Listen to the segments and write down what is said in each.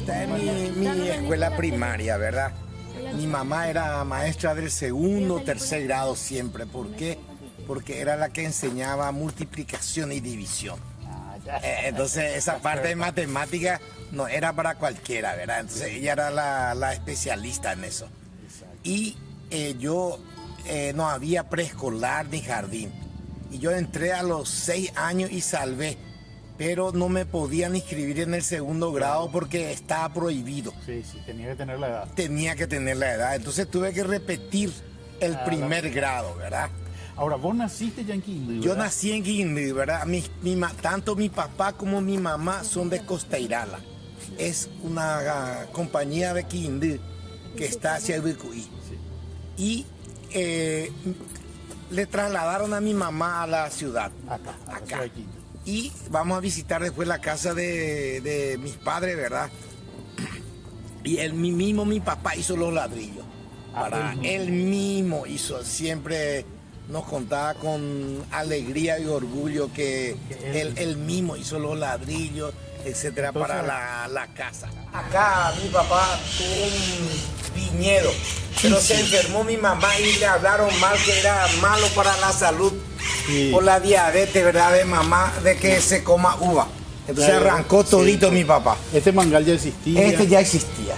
Esta es mi escuela primaria, ¿verdad? Mi mamá era maestra del segundo, tercer grado siempre. ¿Por qué? Porque era la que enseñaba multiplicación y división. Entonces esa parte de matemática no era para cualquiera, ¿verdad? Entonces ella era la especialista en eso. Y yo no había preescolar ni jardín. Y yo entré a los 6 años y salvé. Pero no me podían inscribir en el segundo grado porque estaba prohibido. Sí, tenía que tener la edad. Tenía que tener la edad. Entonces tuve que repetir el primer grado, ¿verdad? Ahora, vos naciste ya en Quindío, Yo ¿verdad? nací en Quindío, ¿verdad? Tanto mi papá como mi mamá son de Costeirala. Es una compañía de Quindío que está hacia Ibicuí. Y le trasladaron a mi mamá a la ciudad. Acá. Y vamos a visitar después la casa de mis padres, ¿verdad? Y mi papá hizo los ladrillos. Él mismo hizo, siempre nos contaba con alegría y orgullo que él mismo hizo los ladrillos, etcétera, para la casa. Acá mi papá tuvo un viñedo, pero se enfermó mi mamá y le hablaron mal, que era malo para la salud. Sí. Por la diabetes, ¿verdad? De mamá, de que se coma uva. Entonces arrancó todito mi papá. ¿Este mangal ya existía? Este ya existía.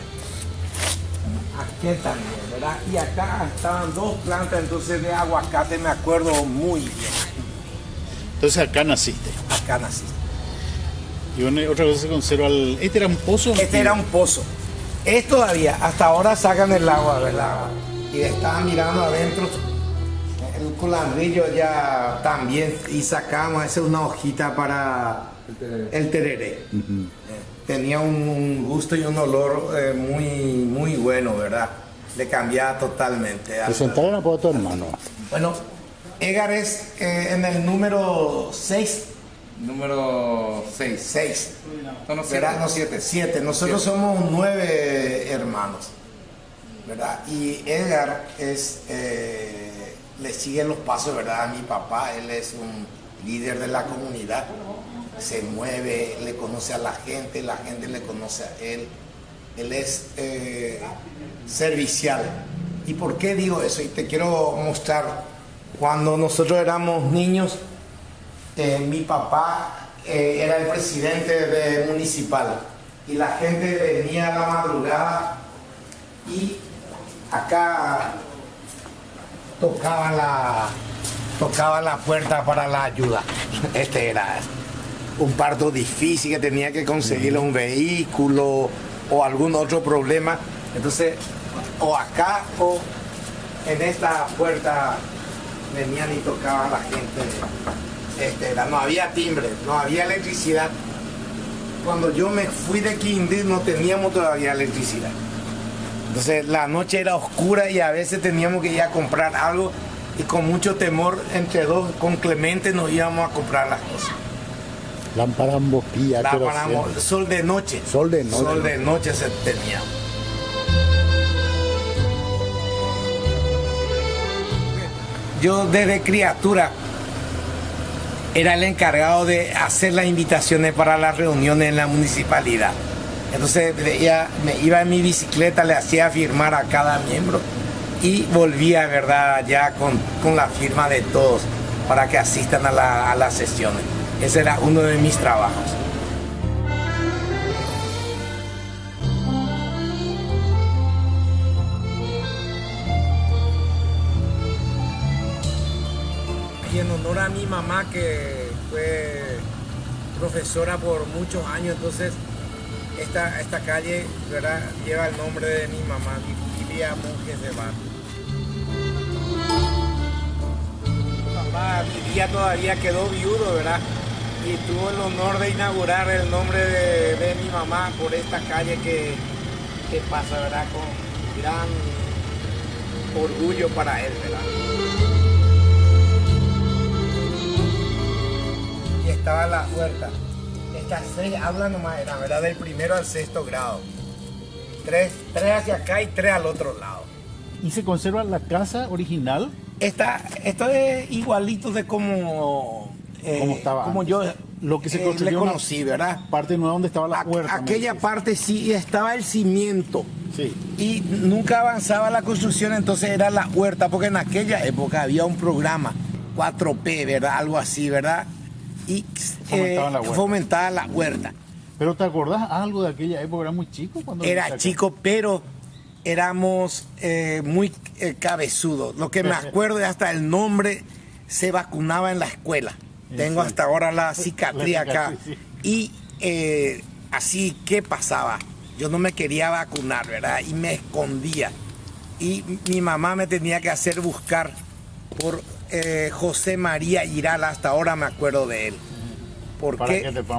Aquí también, ¿verdad? Y acá estaban 2 plantas entonces de aguacate, me acuerdo muy bien. Entonces acá naciste. Acá naciste. Y otra cosa se conserva, ¿este era un pozo? Este era un pozo. Es todavía, hasta ahora sacan el agua, ¿verdad? Y estaban mirando adentro. El culandrillo ya también, y sacamos, esa es una hojita para el tereré. Tenía un gusto y un olor muy bueno, ¿verdad? Le cambiaba totalmente. Presentaron a tu hermano. Bueno, Edgar es en el número 6. Número 6. 6. No, 7. 7. Nosotros somos 9 hermanos, ¿verdad? Y Edgar es... le sigue los pasos, ¿verdad? A mi papá, él es un líder de la comunidad, se mueve, le conoce a la gente le conoce a él es servicial. ¿Y por qué digo eso? Y te quiero mostrar, cuando nosotros éramos niños, mi papá era el presidente municipal y la gente venía a la madrugada y acá tocaba la puerta para la ayuda. Este era un parto difícil que tenía que conseguirle un vehículo o algún otro problema. Entonces, o acá o en esta puerta venían y tocaban la gente. No había timbre, no había electricidad. Cuando yo me fui de Quindío no teníamos todavía electricidad. Entonces la noche era oscura y a veces teníamos que ir a comprar algo y con mucho temor entre dos, con Clemente nos íbamos a comprar las cosas. Lámpara en boquilla. Sol de noche. Sol de noche. Sol de noche se tenía. Yo desde criatura era el encargado de hacer las invitaciones para las reuniones en la municipalidad. Entonces me iba en mi bicicleta, le hacía firmar a cada miembro y volvía, ¿verdad?, ya con la firma de todos para que asistan a las sesiones. Ese era uno de mis trabajos. Y en honor a mi mamá, que fue profesora por muchos años, entonces esta calle, ¿verdad?, lleva el nombre de mi mamá, Lilia Monjes de Bar. Mi papá vivía todavía, quedó viudo, ¿verdad? Y tuvo el honor de inaugurar el nombre de mi mamá por esta calle que pasa, ¿verdad?, con gran orgullo para él, ¿verdad? Y estaba la huerta. Estas 6 aulas nomás eran, ¿verdad?, del primero al 6º grado. 3 hacia acá y 3 al otro lado. ¿Y se conserva la casa original? Esto es igualito de como estaba como antes. yo Lo que se le construyó una conocí, ¿verdad? parte nueva donde estaba la puerta. Aquella parte sí estaba el cimiento. Sí. Y nunca avanzaba la construcción, entonces era la huerta, porque en aquella época había un programa, 4P, ¿verdad? Algo así, ¿verdad? Y fomentaba la huerta. ¿Pero te acordás algo de aquella época? ¿Era muy chico? Era chico, pero éramos muy cabezudos. Lo que me acuerdo es hasta el nombre, se vacunaba en la escuela. Tengo hasta ahora la cicatriz acá. Sí. Y así, ¿qué pasaba? Yo no me quería vacunar, ¿verdad? Y me escondía. Y mi mamá me tenía que hacer buscar por José María Irala, hasta ahora me acuerdo de él.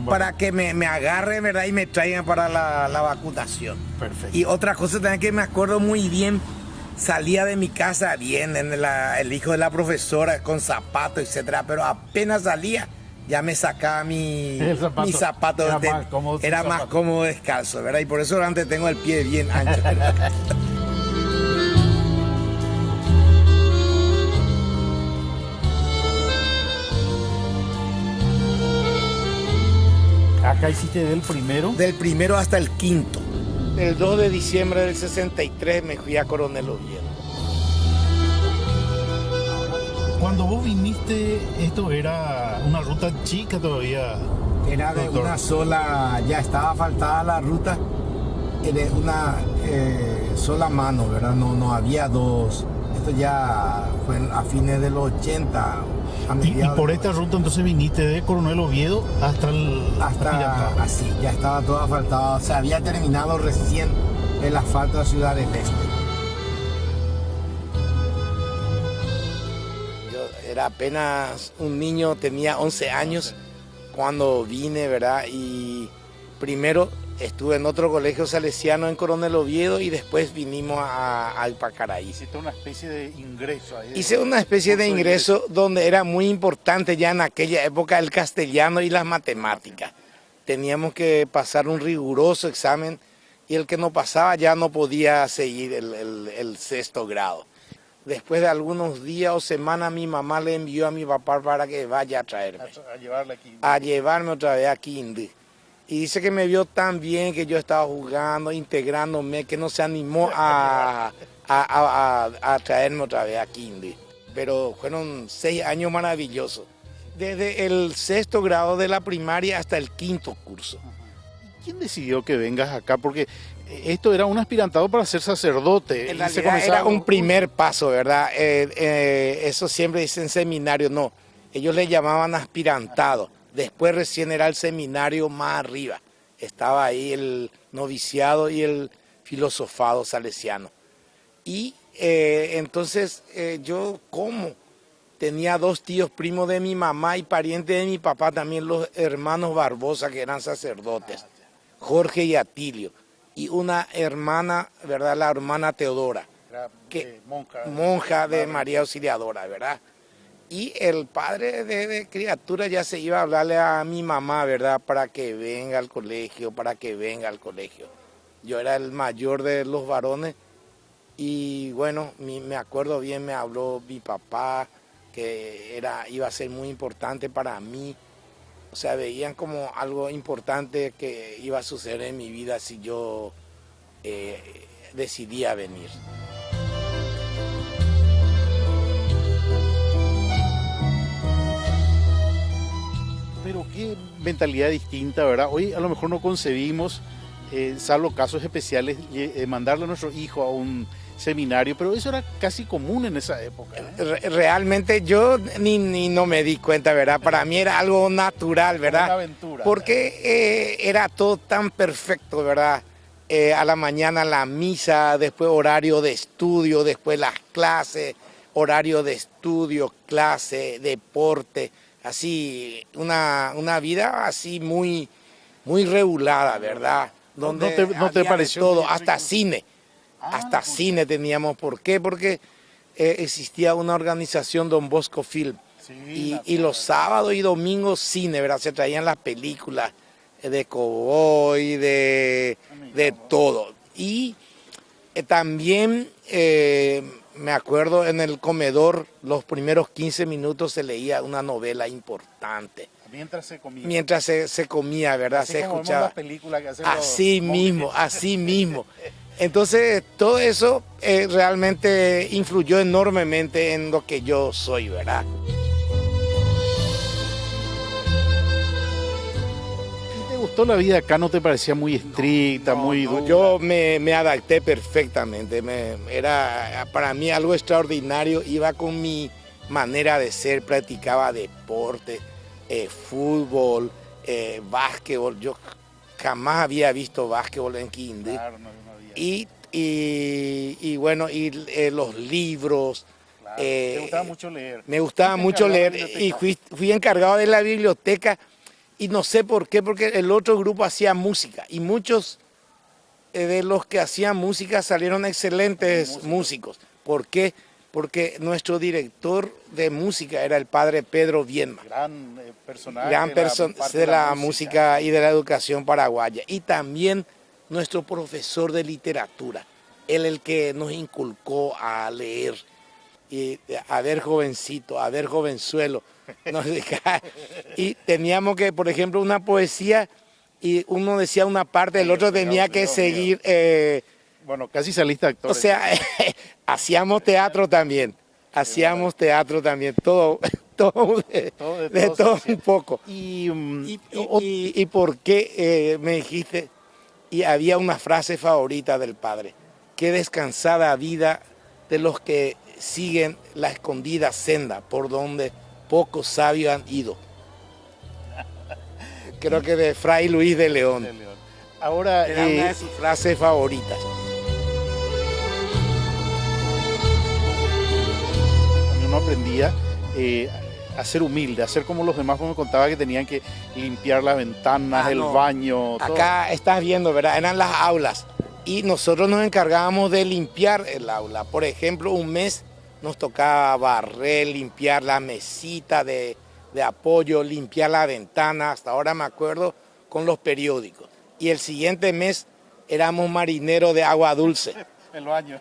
Para que me agarren, ¿verdad? Y me traigan para la vacunación. Perfecto. Y otra cosa también que me acuerdo muy bien, salía de mi casa bien, el hijo de la profesora, con zapatos, etcétera, pero apenas salía, ya me sacaba mi zapato. Era más cómodo descalzo, ¿verdad? Y por eso antes tengo el pie bien ancho. Acá hiciste del primero. Del primero hasta el quinto. El 2 de diciembre del 63 me fui a Coronel Oviedo. Cuando vos viniste, esto era una ruta chica todavía. Era de una sola, ya estaba asfaltada la ruta, de una sola mano, ¿verdad? No había dos. Esto ya fue a fines de los 80. Y por esta ruta entonces viniste de Coronel Oviedo hasta así, ya estaba todo asfaltado, o sea, había terminado recién el asfalto de Ciudad del Este. Yo era apenas un niño, tenía 11 años cuando vine, ¿verdad? Y primero estuve en otro colegio salesiano en Coronel Oviedo y después vinimos a Pacaraí. Hiciste una especie de ingreso ahí. Hice una especie de ingreso donde era muy importante ya en aquella época el castellano y las matemáticas. Teníamos que pasar un riguroso examen y el que no pasaba ya no podía seguir el sexto grado. Después de algunos días o semanas mi mamá le envió a mi papá para que vaya a traerme. A llevarme otra vez a Quindío. Y dice que me vio tan bien que yo estaba jugando, integrándome, que no se animó a traerme otra vez a Quindío. Pero fueron 6 años maravillosos. Desde el sexto grado de la primaria hasta el quinto curso. ¿Quién decidió que vengas acá? Porque esto era un aspirantado para ser sacerdote. En realidad era un primer paso, ¿verdad? Eso siempre dicen seminario, no. Ellos le llamaban aspirantado. Después recién era el seminario más arriba. Estaba ahí el noviciado y el filosofado salesiano. Y entonces yo como tenía 2 tíos primos de mi mamá y parientes de mi papá, también los hermanos Barbosa que eran sacerdotes, Jorge y Atilio. Y una hermana, ¿verdad? La hermana Teodora, que monja de María Auxiliadora, ¿verdad? Y el padre de criatura ya se iba a hablarle a mi mamá, ¿verdad? Para que venga al colegio, Yo era el mayor de los varones y bueno, me acuerdo bien, me habló mi papá, que iba a ser muy importante para mí. O sea, veían como algo importante que iba a suceder en mi vida si yo decidía venir. Pero qué mentalidad distinta, ¿verdad? Hoy a lo mejor no concebimos, salvo casos especiales, mandarle a nuestro hijo a un seminario, pero eso era casi común en esa época, ¿eh? Realmente yo ni no me di cuenta, ¿verdad? Para mí era algo natural, ¿verdad? Una aventura. Porque era todo tan perfecto, ¿verdad? A la mañana la misa, después horario de estudio, después las clases, horario de estudio, clase, deporte, así, una vida así muy regulada, ¿verdad? Donde ¿No te pareció todo, hasta cine. Hasta cine teníamos. ¿Por qué? Porque existía una organización Don Bosco Film. Sí, y los sábados y domingos cine, ¿verdad? Se traían las películas de cowboy, de todo. Y también me acuerdo en el comedor, los primeros 15 minutos se leía una novela importante. Mientras se comía. mientras se comía, ¿verdad? Así Se como vemos escuchaba. las películas que hacen Así los mismo, monjes. así mismo. Entonces, todo eso realmente influyó enormemente en lo que yo soy, ¿verdad? ¿Y te gustó la vida acá? ¿No te parecía muy estricta, muy No, dura? yo me adapté perfectamente. Era para mí algo extraordinario. Iba con mi manera de ser, practicaba deporte, fútbol, básquetbol. Yo jamás había visto básquetbol en Quindío. Claro, no había. Y bueno, los libros. Claro. Te gustaba mucho leer. Me gustaba ¿Fuiste mucho encargado de leer la y biblioteca? fui encargado de la biblioteca y no sé por qué, porque el otro grupo hacía música y muchos de los que hacían música salieron excelentes músicos. ¿Por qué? Porque nuestro director de música era el padre Pedro Bienma, Gran personaje gran persona parte de la música y de la educación paraguaya. Y también nuestro profesor de literatura, él el que nos inculcó a leer, y a ver jovencito, a ver jovenzuelo. Y teníamos que, por ejemplo, una poesía y uno decía una parte, el otro tenía que seguir. Bueno, casi saliste actor. O sea, hacíamos teatro también, todo, de todo un poco. Y, ¿Y por qué me dijiste? Y había una frase favorita del padre: qué descansada vida de los que siguen la escondida senda por donde pocos sabios han ido. Creo que de Fray Luis de León. Ahora, Era una de sus frases favoritas. uno aprendía a ser humilde, a ser como los demás, como me contaba que tenían que limpiar las ventanas, el No. baño, todo. Acá estás viendo, ¿verdad? Eran las aulas y nosotros nos encargábamos de limpiar el aula. Por ejemplo, un mes nos tocaba barrer, limpiar la mesita de apoyo, limpiar la ventana, hasta ahora me acuerdo, con los periódicos. Y el siguiente mes éramos marineros de agua dulce.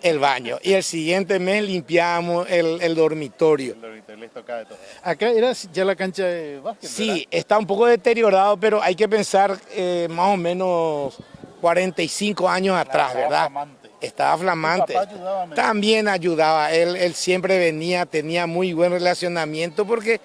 El baño. Y el siguiente mes limpiábamos el dormitorio. Les tocaba de todo. Acá era ya la cancha de básquet, Sí, ¿verdad? está un poco deteriorado, pero hay que pensar más o menos 45 años atrás, Estaba ¿verdad? flamante. Estaba flamante. ¿Tu papá ayudaba, me También ayudaba. Él siempre venía, tenía muy buen relacionamiento porque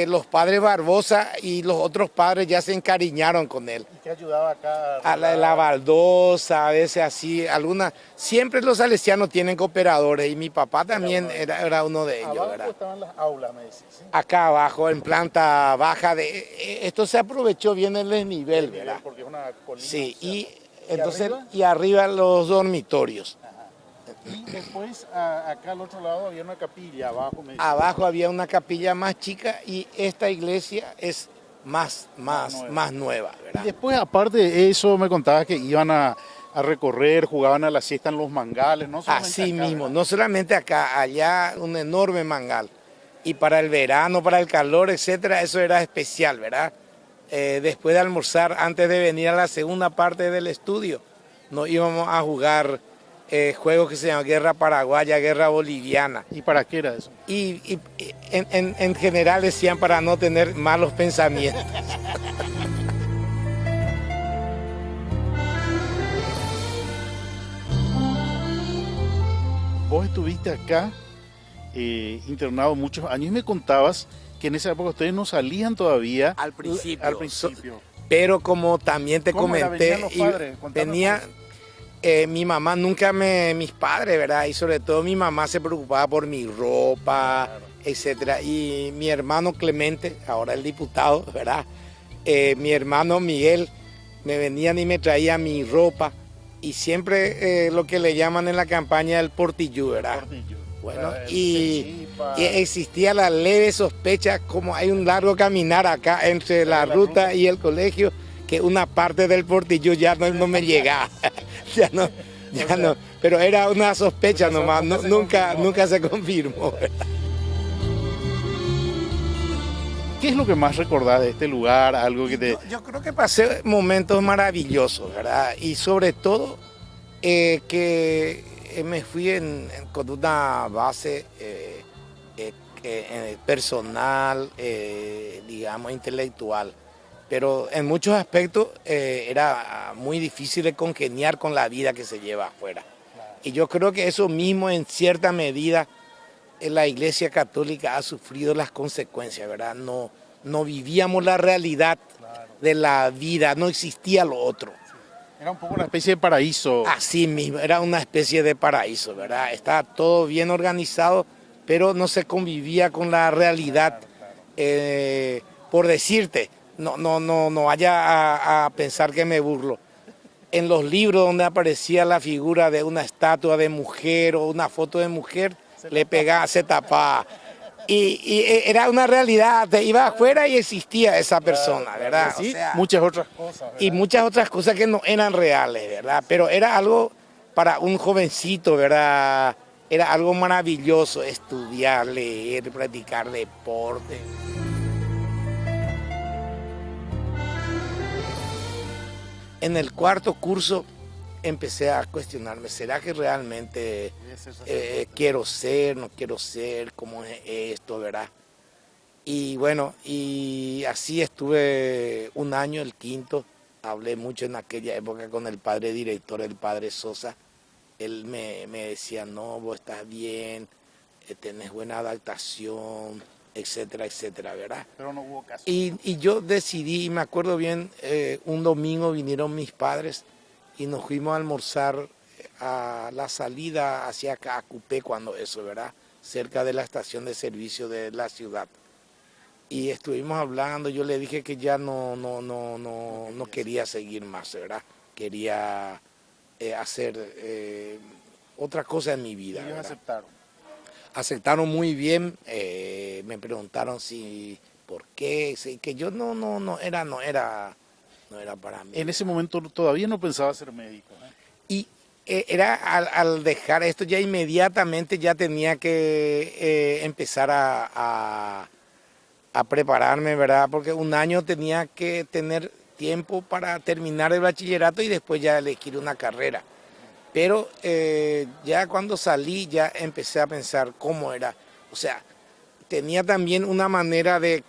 los padres Barbosa y los otros padres ya se encariñaron con él. ¿Y qué ayudaba acá? A la baldosa, a veces así, algunas. Siempre los salesianos tienen cooperadores y mi papá también era uno de ellos, Abajo ¿verdad? estaban las aulas, me decís, ¿sí? Acá abajo, en planta baja, esto se aprovechó bien el desnivel, ¿verdad? Porque es una colina. Sí, o sea, y entonces, arriba? y arriba los dormitorios. Y después, acá al otro lado había una capilla, abajo me decís. Abajo había una capilla más chica y esta iglesia es más nueva, Y ¿verdad? después, aparte de eso, me contabas que iban a recorrer, jugaban a la siesta en los mangales, ¿no? Solamente Así acá, mismo, ¿verdad? no solamente acá, allá un enorme mangal. Y para el verano, para el calor, etcétera, eso era especial, ¿verdad? Después de almorzar, antes de venir a la segunda parte del estudio, nos íbamos a jugar juegos que se llaman Guerra Paraguaya, Guerra Boliviana. ¿Y para qué era eso? Y en general decían para no tener malos pensamientos. Vos estuviste acá internado muchos años y me contabas que en esa época ustedes no salían todavía. Al principio. Al principio. Pero como también te ¿Cómo era? comenté, ¿Venían los padres? Contanos venía mi mamá mis padres, ¿verdad? Y sobre todo mi mamá se preocupaba por mi ropa, Claro. etcétera. Y mi hermano Clemente, ahora el diputado, ¿verdad? Mi hermano Miguel, me venían y me traían mi ropa. Y siempre lo que le llaman en la campaña el portillú, ¿verdad? Portillo. Bueno, El y Chechipa. existía la leve sospecha, como hay un largo caminar acá entre la ruta y el colegio, que una parte del portillo ya no me llegaba. ya no. Pero era una sospecha Pero nomás, nunca se confirmó. nunca se confirmó. ¿Qué es lo que más recordás de este lugar? Algo que te... Yo creo que pasé momentos maravillosos, ¿verdad? Y sobre todo que me fui con una base personal, digamos, intelectual. Pero en muchos aspectos era muy difícil de congeniar con la vida que se lleva afuera. Y yo creo que eso mismo en cierta medida la Iglesia Católica ha sufrido las consecuencias, ¿verdad? No vivíamos la realidad de la vida, no existía lo otro. Era un poco una especie de paraíso. Así mismo, era una especie de paraíso, ¿verdad? Estaba todo bien organizado, pero no se convivía con la realidad. Por decirte, no vaya a pensar que me burlo. En los libros donde aparecía la figura de una estatua de mujer o una foto de mujer, le pegaba, se tapaba. Y era una realidad, te iba afuera y existía esa persona, ¿verdad? Sí, o sea, muchas otras cosas, ¿verdad? Y muchas otras cosas que no eran reales, ¿verdad? Pero era algo para un jovencito, ¿verdad? Era algo maravilloso, estudiar, leer, practicar deporte. En el cuarto curso empecé a cuestionarme, ¿será que realmente quiero ser, no quiero ser, cómo es esto, verdad? Y bueno, y así estuve un año, el quinto, hablé mucho en aquella época con el padre director, el padre Sosa. Él me decía, no, vos estás bien, tenés buena adaptación, etcétera, etcétera, ¿verdad? Pero no hubo caso. Y yo decidí, y me acuerdo bien, un domingo vinieron mis padres y nos fuimos a almorzar a la salida hacia Cacupé, cuando eso, ¿verdad? Cerca de la estación de servicio de la ciudad. Y estuvimos hablando, yo le dije que ya no quería seguir más, ¿verdad? Quería hacer otra cosa en mi vida. ¿Y ellos ¿verdad? aceptaron? Aceptaron muy bien, me preguntaron por qué, que yo no era para mí. En ese momento todavía no pensaba ser médico, ¿eh? Y era al dejar esto ya inmediatamente ya tenía que empezar a prepararme, ¿verdad? Porque un año tenía que tener tiempo para terminar el bachillerato y después ya elegir una carrera. Pero ya cuando salí ya empecé a pensar cómo era. O sea, tenía también una manera de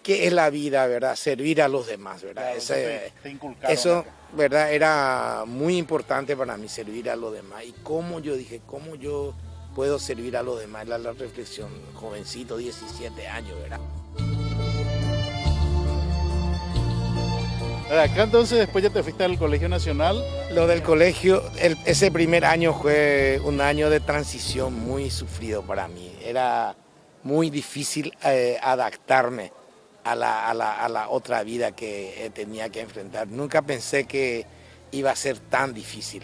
qué es la vida, ¿verdad? Servir a los demás, ¿verdad? Claro, te inculcaron eso, acá. ¿verdad? Era muy importante para mí, servir a los demás. Y cómo yo dije, cómo yo puedo servir a los demás, la reflexión, jovencito, 17 años, ¿verdad? Acá entonces después ya te fuiste al Colegio Nacional. Lo del colegio, ese primer año fue un año de transición muy sufrido para mí. Era muy difícil adaptarme a la otra vida que tenía que enfrentar. Nunca pensé que iba a ser tan difícil.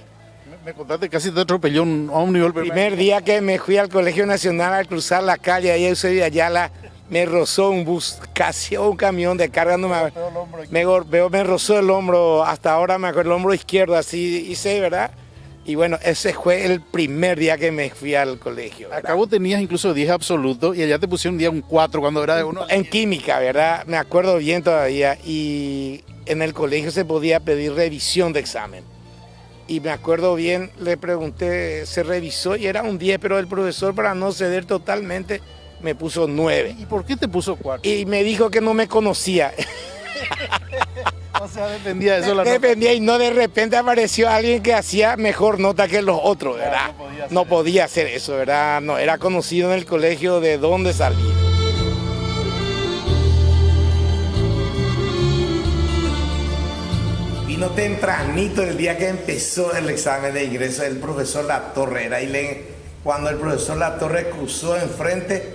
Me contaste casi te atropelló a un nivel. El primer día que me fui al Colegio Nacional, al cruzar la calle, ahí Eusebio Ayala, me rozó un bus, casi un camión de carga, me rozó el hombro, hasta ahora me acuerdo, el hombro izquierdo, así hice, ¿verdad? Y bueno, ese fue el primer día que me fui al colegio, ¿verdad? Acá vos tenías incluso 10 absolutos y allá te pusieron un día un 4 cuando era de uno. En química, ¿verdad? Me acuerdo bien todavía, y en el colegio se podía pedir revisión de examen. Y me acuerdo bien, le pregunté, se revisó y era un 10, pero el profesor, para no ceder totalmente, me puso 9. ¿Y por qué te puso 4? Y me dijo que no me conocía. O sea, dependía de eso la nota. Dependía, y no de repente apareció alguien que hacía mejor nota que los otros, ¿verdad? No podía hacer eso, ¿verdad? No, era conocido en el colegio de dónde salí. Vino tempranito el día que empezó el examen de ingreso el profesor Latorre, era, cuando el profesor Latorre cruzó enfrente,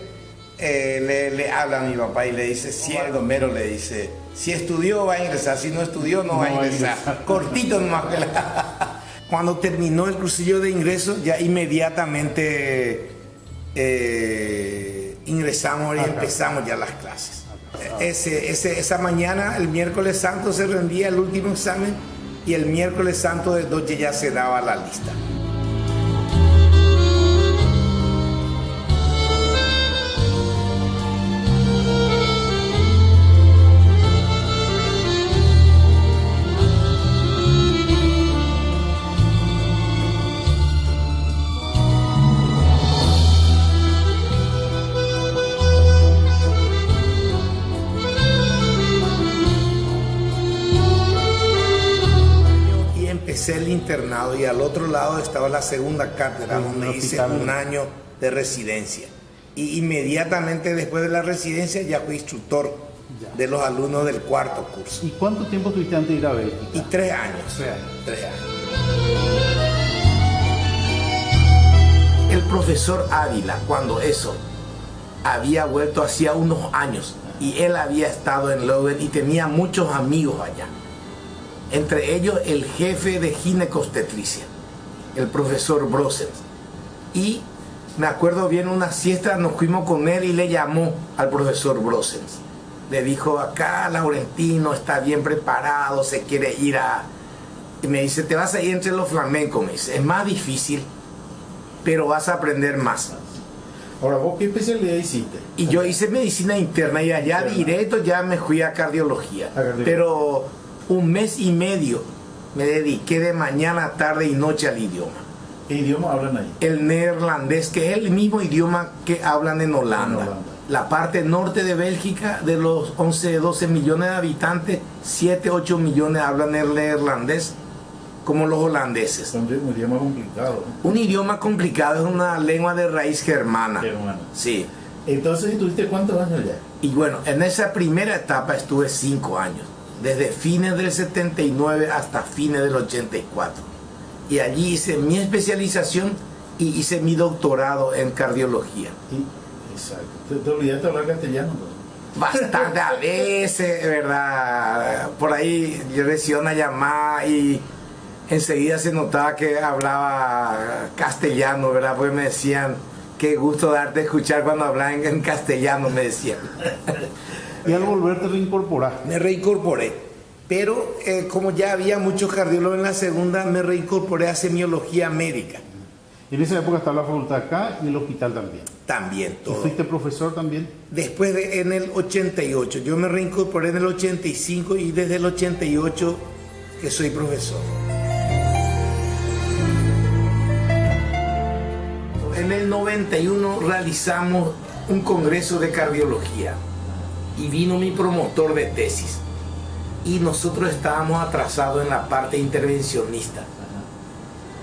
le habla a mi papá y le dice, si el domero le dice, si estudió va a ingresar, si no estudió no va a ingresar. Cortito nomás. Cuando terminó el cursillo de ingreso, ya inmediatamente ingresamos y empezamos ya las clases. Esa mañana, el miércoles santo, se rendía el último examen y el miércoles santo de noche ya se daba la lista. internado y al otro lado estaba la segunda cátedra, Sí, donde un hice hospital. un año de residencia. Y inmediatamente después de la residencia ya fui instructor Ya. de los alumnos del cuarto curso. ¿Y cuánto tiempo tuviste antes de ir a Bélgica? Y 3 años. 3 años. 3 años. El profesor Ávila, cuando eso, había vuelto hacía unos años y él había estado en Leuven y tenía muchos amigos allá. Entre ellos el jefe de ginecobstetricia, el profesor Brosens. Y me acuerdo bien, una siesta nos fuimos con él y le llamó al profesor Brosens. Le dijo, acá Laurentino está bien preparado, se quiere ir a... Y me dice, te vas a ir entre los flamencos, me dice, es más difícil, pero vas a aprender más. Ahora, ¿vos qué especialidad hiciste? Y yo hice medicina interna y allá Interna. directo ya me fui a cardiología. A cardiología. Pero un mes y medio me dediqué de mañana, tarde y noche al idioma. ¿Qué idioma hablan ahí? El neerlandés, que es el mismo idioma que hablan en Holanda. En Holanda. La parte norte de Bélgica, de los 11, 12 millones de habitantes, 7, 8 millones hablan el neerlandés como los holandeses. Es un idioma complicado, ¿no? Un idioma complicado, es una lengua de raíz germana. Germano. Sí. Entonces, ¿tuviste cuántos años ya? Y bueno, en esa primera etapa estuve 5 años, desde fines del 79 hasta fines del 84. Y allí hice mi especialización y hice mi doctorado en cardiología. Exacto. ¿Te olvidaste de hablar castellano? ¿No? Bastante a veces, ¿verdad? Por ahí yo recibí una llamada y enseguida se notaba que hablaba castellano, ¿verdad? Pues me decían, qué gusto darte a escuchar cuando hablas en castellano, me decían. Y al volver te reincorporaste. Me reincorporé, pero como ya había muchos cardiólogos en la segunda, me reincorporé a semiología médica. En esa época estaba la facultad acá y el hospital también. También ¿Y todo. fuiste profesor también? Después en el 88, yo me reincorporé en el 85 y desde el 88 que soy profesor. En el 91 realizamos un congreso de cardiología y vino mi promotor de tesis y nosotros estábamos atrasados en la parte intervencionista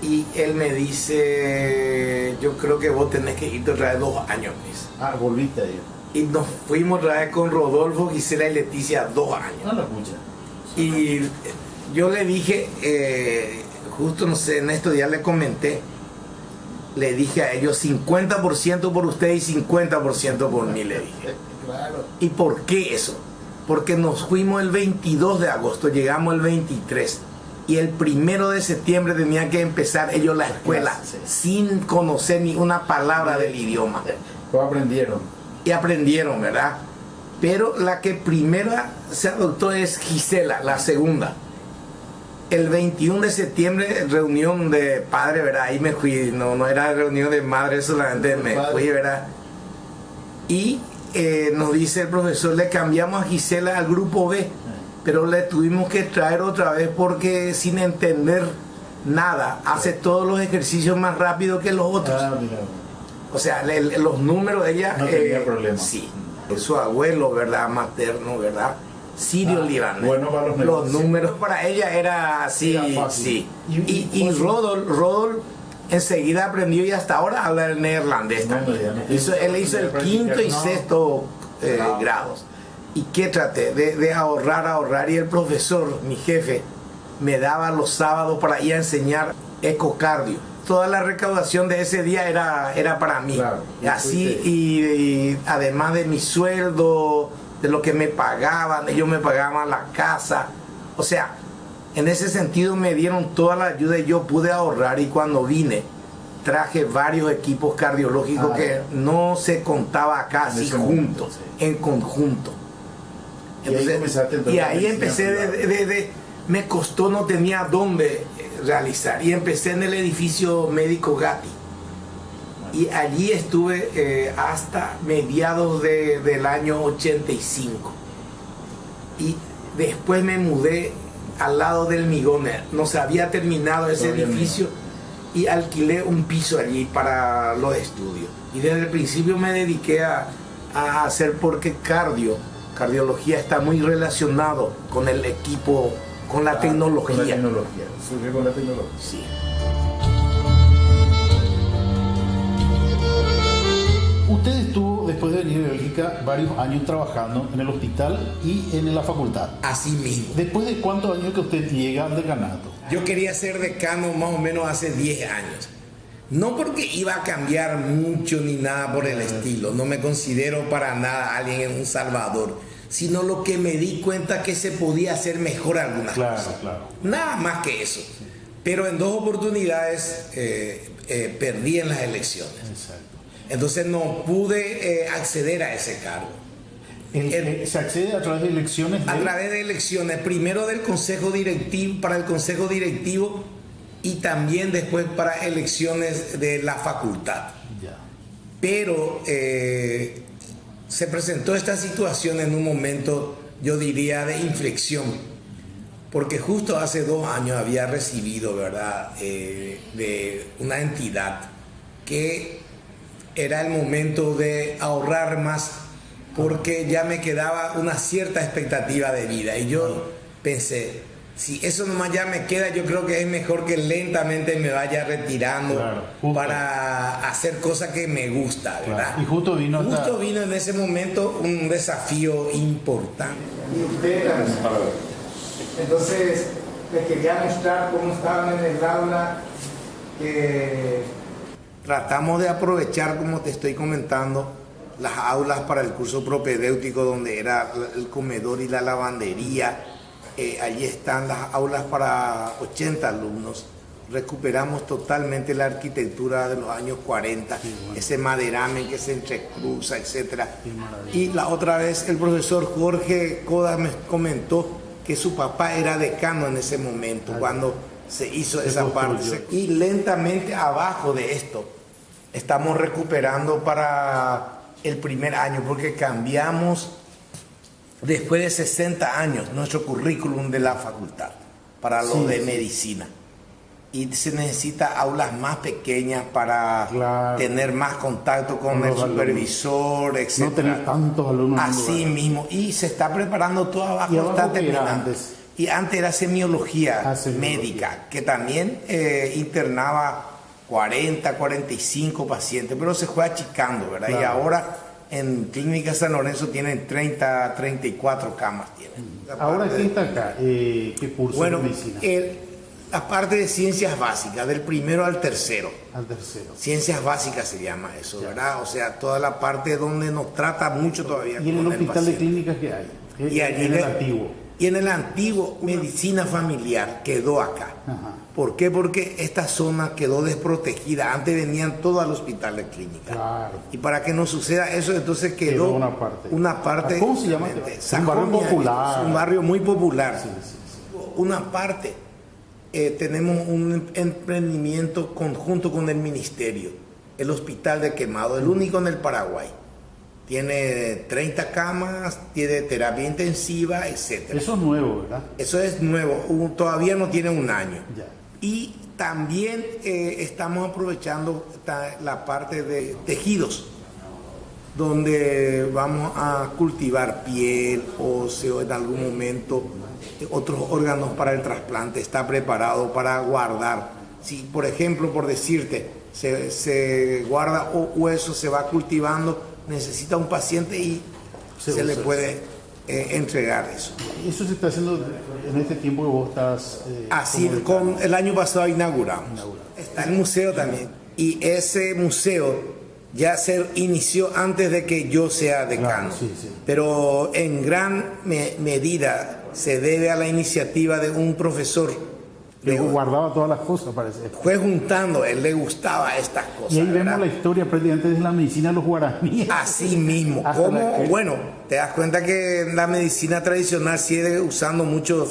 y él me dice, yo creo que vos tenés que irte otra vez 2 años, me dice. Ah, volviste ahí. Y nos fuimos otra vez con Rodolfo, Gisela y Leticia 2 años. No la escucha. Y yo le dije, justo no sé, en estos días le comenté, le dije a ellos 50% por usted y 50% por mí, le dije. Claro. ¿Y por qué eso? Porque nos fuimos el 22 de agosto, llegamos el 23 y el 1 de septiembre tenía que empezar ellos la escuela Sí. sin conocer ni una palabra del idioma. ¿Cómo aprendieron? Y aprendieron, ¿verdad? Pero la que primera se adoptó es Gisela, la segunda. El 21 de septiembre, reunión de padre, ¿verdad? Ahí me fui, no era reunión de madre, solamente me fui, ¿verdad? Y nos dice el profesor, le cambiamos a Gisela al grupo B, pero le tuvimos que traer otra vez porque sin entender nada, hace todos los ejercicios más rápido que los otros. Ah, mira. O sea, los números de ella... No tenía problema. Sí. Su abuelo, ¿verdad? Materno, ¿verdad? Sirio libanés. Bueno para los negocios. números para ella era así, Era fácil. sí. Y Y vos- Rodolf enseguida aprendió y hasta ahora habla el neerlandés No, también. ya no tiene Él hizo el practicar, quinto y no. sexto Bravo. grados. ¿Y qué traté? De ahorrar y el profesor, mi jefe, me daba los sábados para ir a enseñar ecocardio. Toda la recaudación de ese día era para mí. Claro, Así, fuiste. y además de mi sueldo, de lo que me pagaban, ellos me pagaban la casa. O sea, en ese sentido me dieron toda la ayuda y yo pude ahorrar y cuando vine traje varios equipos cardiológicos que no se contaba acá En así ese juntos, momento, sí. en conjunto. Y ahí comenzaste entonces y la ahí medicina empecé privada. me costó, no tenía dónde realizar y empecé en el edificio médico Gatti y allí estuve hasta mediados del año 85 y después me mudé al lado del Migoner, no se había terminado ese Todavía no. edificio y alquilé un piso allí para los estudios y desde el principio me dediqué a hacer porque cardiología está muy relacionado con el equipo con la tecnología. Con la tecnología, surge con la tecnología. Sí. Usted estuvo, después de venir de Bélgica, varios años trabajando en el hospital y en la facultad. Así mismo. ¿Después de cuántos años que usted llega al decanato? Yo quería ser decano más o menos hace 10 años. No porque iba a cambiar mucho ni nada por el estilo. No me considero para nada alguien en un salvador. Sino lo que me di cuenta que se podía hacer mejor algunas cosas. Claro. Nada más que eso. Pero en 2 oportunidades perdí en las elecciones. Exacto. Entonces no pude acceder a ese cargo. ¿Se accede a través de elecciones? A través de elecciones, primero del Consejo Directivo, para el Consejo Directivo y también después para elecciones de la facultad. Ya. Pero se presentó esta situación en un momento, yo diría, de inflexión, porque justo hace 2 años había recibido, ¿verdad?, de una entidad que era el momento de ahorrar más, porque ya me quedaba una cierta expectativa de vida. Y yo pensé, si eso nomás ya me queda, yo creo que es mejor que lentamente me vaya retirando, claro, para hacer cosas que me gusta, ¿verdad? Claro. Y justo vino en ese momento un desafío importante. Y usted también. Entonces, les quería mostrar cómo estaban en el aula. Tratamos de aprovechar, como te estoy comentando, las aulas para el curso propedéutico, donde era el comedor y la lavandería. Allí están las aulas para 80 alumnos. Recuperamos totalmente la arquitectura de los años 40, ese maderamen que se entrecruza, etc. Y la otra vez el profesor Jorge Coda me comentó que su papá era decano en ese momento, cuando se hizo esa parte. Y lentamente abajo de esto estamos recuperando para el primer año, porque cambiamos después de 60 años nuestro currículum de la facultad para lo de medicina. Y se necesita aulas más pequeñas para tener más contacto con el supervisor, etc. No tener tantos alumnos. Así mismo. Y se está preparando todo abajo. Está terminando. Y antes era semiología médica, que también internaba 40, 45 pacientes, pero se fue achicando, ¿verdad? Claro. Y ahora en Clínica San Lorenzo tienen 30, 34 camas. Ahora, ¿qué está acá? ¿Qué curso de medicina? La parte de ciencias básicas, del primero al tercero. Al tercero. Ciencias básicas se llama eso, ¿verdad? O sea, toda la parte donde nos trata mucho todavía. ¿Y en el hospital de clínicas qué hay? Y allí en el antiguo. Y en el antiguo, medicina familiar quedó acá. Ajá. ¿Por qué? Porque esta zona quedó desprotegida. Antes venían todos al hospital de clínica. Claro. Y para que no suceda eso, entonces quedó una parte. ¿Cómo se llama? Un barrio popular. Un barrio muy popular. Sí. Una parte. Tenemos un emprendimiento conjunto con el ministerio. El hospital de Quemado, el único en el Paraguay. Tiene 30 camas, tiene terapia intensiva, etc. Eso es nuevo, ¿verdad? Eso es nuevo, todavía no tiene un año. Ya. Y también estamos aprovechando la parte de tejidos, donde vamos a cultivar piel, óseo, en algún momento otros órganos para el trasplante. Está preparado para guardar. Si, por ejemplo, por decirte, se guarda hueso, se va cultivando, necesita un paciente y se le puede entregar eso. ¿Eso se está haciendo en este tiempo que vos estás...? Así, el año pasado inauguramos. Está el museo también. Y ese museo ya se inició antes de que yo sea decano. Claro, sí. Pero en gran medida se debe a la iniciativa de un profesor. Que guardaba todas las cosas, parece. Fue juntando, él le gustaba estas cosas. Y ahí vemos la historia prácticamente de la medicina de los guaraníes. Así mismo. Bueno, te das cuenta que la medicina tradicional sigue usando mucho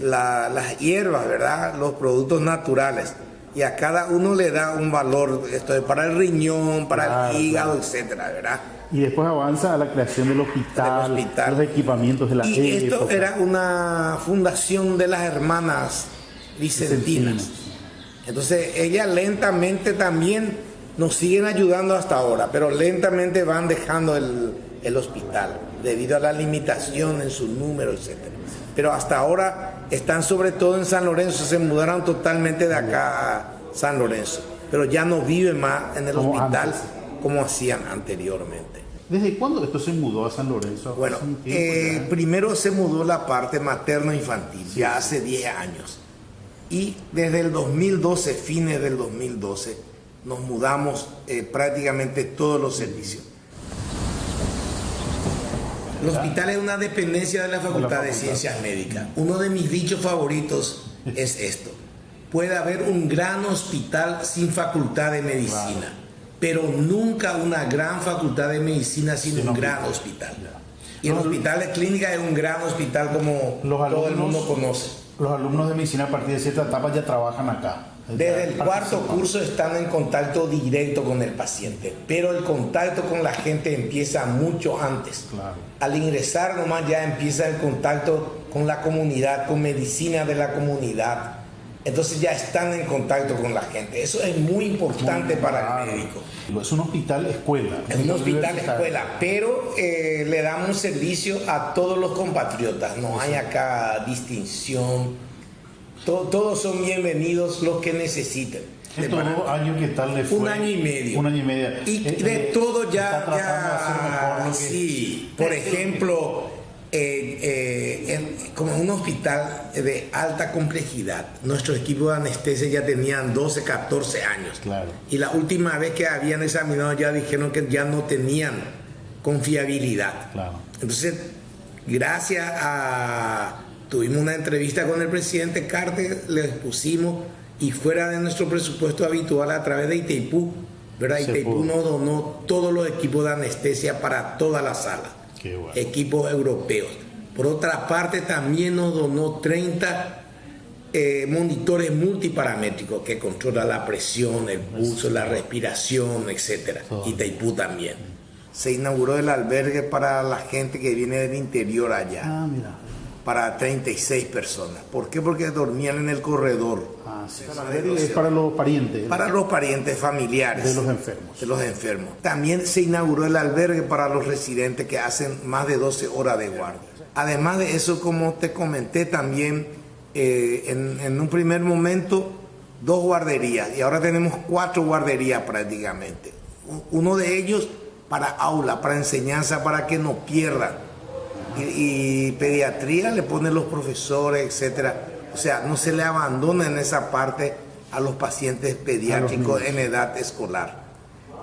las hierbas, ¿verdad? Los productos naturales. Y a cada uno le da un valor. Esto es para el riñón, para el hígado, etcétera, ¿verdad? Y después avanza a la creación del hospital, los equipamientos de la época. Y esto era una fundación de las hermanas vicentinas. Entonces ellas lentamente también nos siguen ayudando hasta ahora, pero lentamente van dejando el hospital debido a la limitación en su número, etc. Pero hasta ahora están sobre todo en San Lorenzo, se mudaron totalmente de acá a San Lorenzo, pero ya no viven más en el Como hospital antes. como hacían anteriormente. ¿Desde cuándo esto se mudó a San Lorenzo? Bueno, Hace un tiempo ya. primero se mudó la parte materno-infantil, ya hace 10 años. Y desde el 2012, fines del 2012, nos mudamos prácticamente todos los servicios. El hospital es una dependencia de la Facultad de Ciencias Médicas. Uno de mis dichos favoritos es esto. Puede haber un gran hospital sin facultad de medicina, pero nunca una gran facultad de medicina sin un gran hospital. Y el hospital de clínica es un gran hospital como todo el mundo conoce. Los alumnos de medicina a partir de cierta etapa ya trabajan acá. Desde el cuarto curso están en contacto directo con el paciente, pero el contacto con la gente empieza mucho antes. Claro. Al ingresar nomás ya empieza el contacto con la comunidad, con medicina de la comunidad. Entonces ya están en contacto con la gente. Eso es muy importante para el médico. Es un hospital escuela. Es un hospital escuela, pero le damos servicio a todos los compatriotas. No hay acá distinción. Todos son bienvenidos los que necesiten. ¿Estos 2 años qué tal le fue? 1 año y medio. 1 año y medio. Y de todo está tratando de hacer mejor lo que- sí. Por ejemplo, como un hospital de alta complejidad, nuestro equipo de anestesia ya tenían 12, 14 años. Claro. Y la última vez que habían examinado ya dijeron que ya no tenían confiabilidad. Claro. Entonces, gracias a... Tuvimos una entrevista con el presidente Carter, le expusimos, y fuera de nuestro presupuesto habitual a través de Itaipú, ¿verdad? Se Itaipú pudo. nos donó todos los equipos de anestesia para toda la sala. Qué bueno. Equipos europeos. Por otra parte, también nos donó 30 monitores multiparamétricos que controlan la presión, el pulso, la respiración, etc. Todo. Itaipú también. Se inauguró el albergue para la gente que viene del interior allá, Ah, mira. para 36 personas. ¿Por qué? Porque dormían en el corredor. Ah, sí. Es para los parientes. Para los parientes familiares. De los enfermos. De los enfermos. También se inauguró el albergue para los residentes que hacen más de 12 horas de guardia. Además de eso, como te comenté también, en un primer momento, 2 guarderías. Y ahora tenemos 4 guarderías prácticamente. Uno de ellos para aula, para enseñanza, para que no pierdan. Y pediatría le ponen los profesores, etcétera. O sea, no se le abandona en esa parte a los pacientes pediátricos en edad escolar.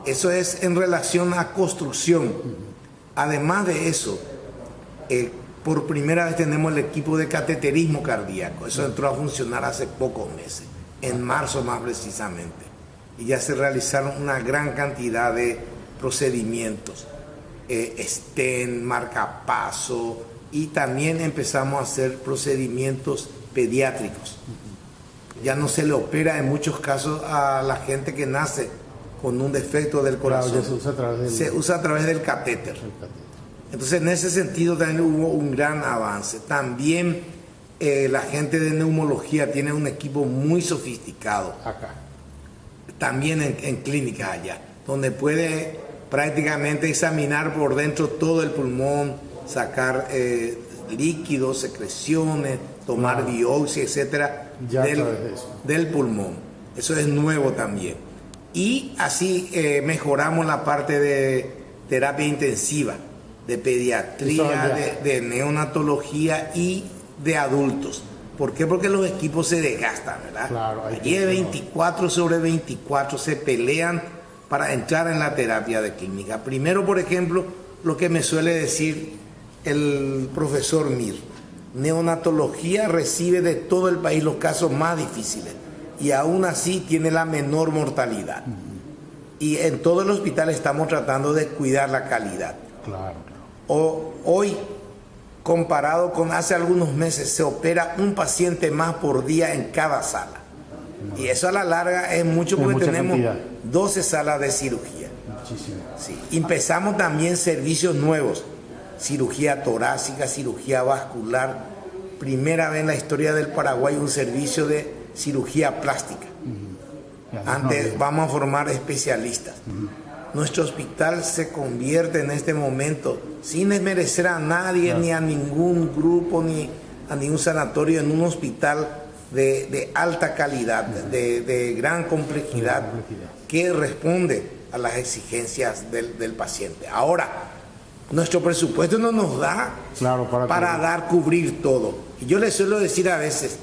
Eso es en relación a construcción. Además de eso, por primera vez tenemos el equipo de cateterismo cardíaco. Eso entró a funcionar hace pocos meses, en marzo más precisamente. Y ya se realizaron una gran cantidad de procedimientos. Stent, marcapaso, y también empezamos a hacer procedimientos pediátricos. Ya no se le opera en muchos casos a la gente que nace con un defecto del corazón. Claro, ya se usa a través del, Se usa a través del catéter. Entonces, en ese sentido también hubo un gran avance. También la gente de neumología tiene un equipo muy sofisticado, acá. también en clínicas allá, donde puede prácticamente examinar por dentro todo el pulmón, sacar líquidos, secreciones, tomar biopsia, etcétera, Ya a través de eso. del pulmón. Eso es nuevo también. Y así mejoramos la parte de terapia intensiva, de pediatría, de neonatología y de adultos. ¿Por qué? Porque los equipos se desgastan, ¿verdad? Claro, Allí de 24 sobre 24 se pelean para entrar en la terapia de clínica. Primero, por ejemplo, lo que me suele decir el profesor Mir, neonatología recibe de todo el país los casos más difíciles y aún así tiene la menor mortalidad. Y en todo el hospital estamos tratando de cuidar la calidad. Claro. Hoy, comparado con hace algunos meses, se opera un paciente más por día en cada sala. Y eso a la larga es mucho porque mucha tenemos cantidad. 12 salas de cirugía. Muchísimo. Sí. Empezamos también servicios nuevos, cirugía torácica, cirugía vascular. Primera vez en la historia del Paraguay un servicio de cirugía plástica. Antes vamos a formar especialistas. Nuestro hospital se convierte en este momento, sin desmerecer a nadie, ni a ningún grupo, ni a ningún sanatorio en un hospital de alta calidad, de gran complejidad, que responde a las exigencias del paciente. Ahora, nuestro presupuesto no nos da para cubrir todo. Y yo les suelo decir a veces,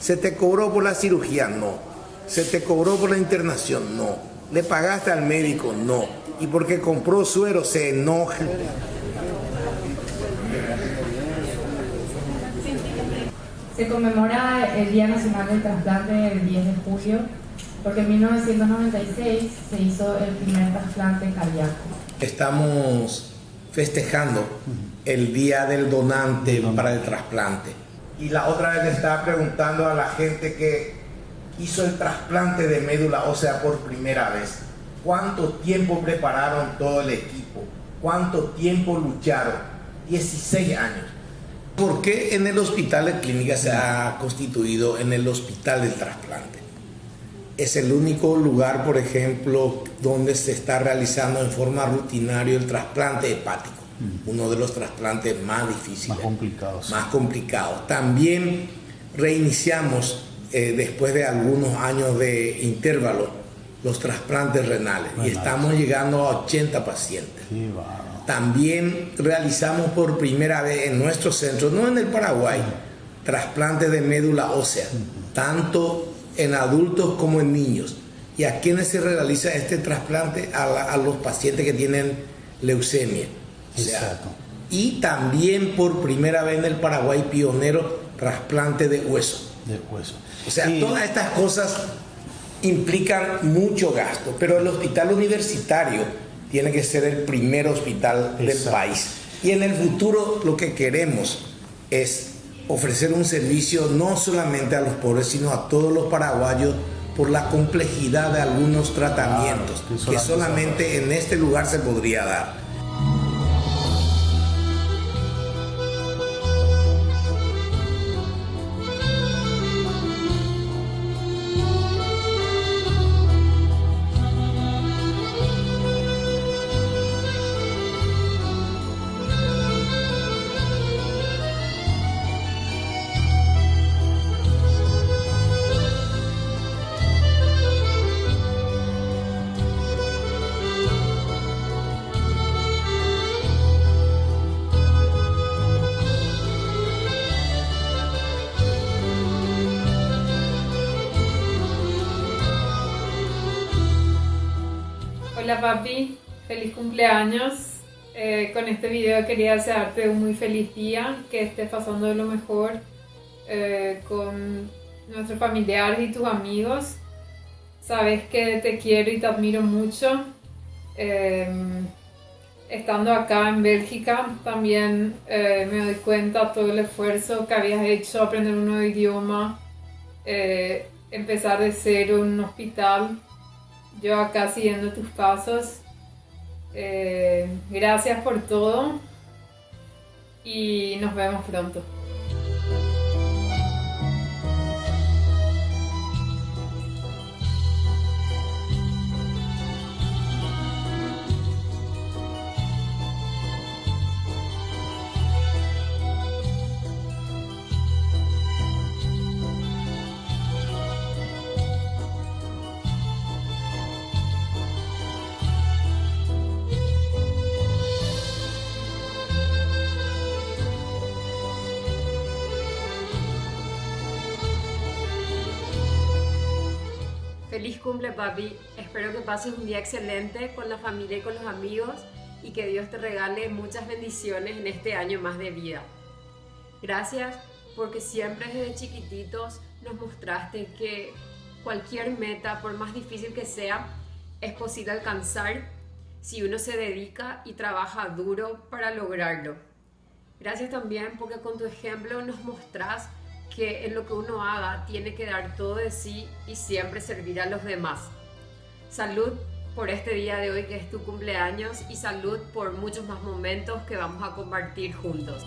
¿se te cobró por la cirugía? No. ¿Se te cobró por la internación? No. ¿Le pagaste al médico? No. Y porque compró suero se enoja. Se conmemora el Día Nacional del Trasplante el 10 de julio, porque en 1996 se hizo el primer trasplante cardíaco. Estamos festejando el Día del Donante para el trasplante. Y la otra vez le estaba preguntando a la gente que hizo el trasplante de médula ósea por primera vez, ¿cuánto tiempo prepararon todo el equipo? ¿Cuánto tiempo lucharon? 16 años. ¿Por qué en el hospital de clínica se ha constituido en el hospital del trasplante? Es el único lugar, por ejemplo, donde se está realizando en forma rutinaria el trasplante hepático, uno de los trasplantes más difíciles, más complicados. También reiniciamos, después de algunos años de intervalo, los trasplantes renales y estamos llegando a 80 pacientes. También realizamos por primera vez en nuestro centro, no en el Paraguay, trasplante de médula ósea, tanto en adultos como en niños. ¿Y a quiénes se realiza este trasplante? A los pacientes que tienen leucemia. Y también por primera vez en el Paraguay, pionero, trasplante de hueso. O sea, todas estas cosas implican mucho gasto, pero el hospital universitario tiene que ser el primer hospital del país. Y en el futuro lo que queremos es ofrecer un servicio no solamente a los pobres, sino a todos los paraguayos, por la complejidad de algunos tratamientos que solamente en este lugar se podría dar. Hola papi, feliz cumpleaños. Con este video quería desearte un muy feliz día, que estés pasando de lo mejor con nuestros familiares y tus amigos. Sabes que te quiero y te admiro mucho. Estando acá en Bélgica también me doy cuenta todo el esfuerzo que habías hecho, aprender un nuevo idioma, empezar de cero en un hospital. Yo acá siguiendo tus pasos. Gracias por todo y nos vemos pronto. Feliz cumple, papi. Espero que pases un día excelente con la familia y con los amigos y que Dios te regale muchas bendiciones en este año más de vida. Gracias porque siempre desde chiquititos nos mostraste que cualquier meta, por más difícil que sea, es posible alcanzar si uno se dedica y trabaja duro para lograrlo. Gracias también porque con tu ejemplo nos mostrás que en lo que uno haga tiene que dar todo de sí y siempre servir a los demás. Salud por este día de hoy que es tu cumpleaños y salud por muchos más momentos que vamos a compartir juntos.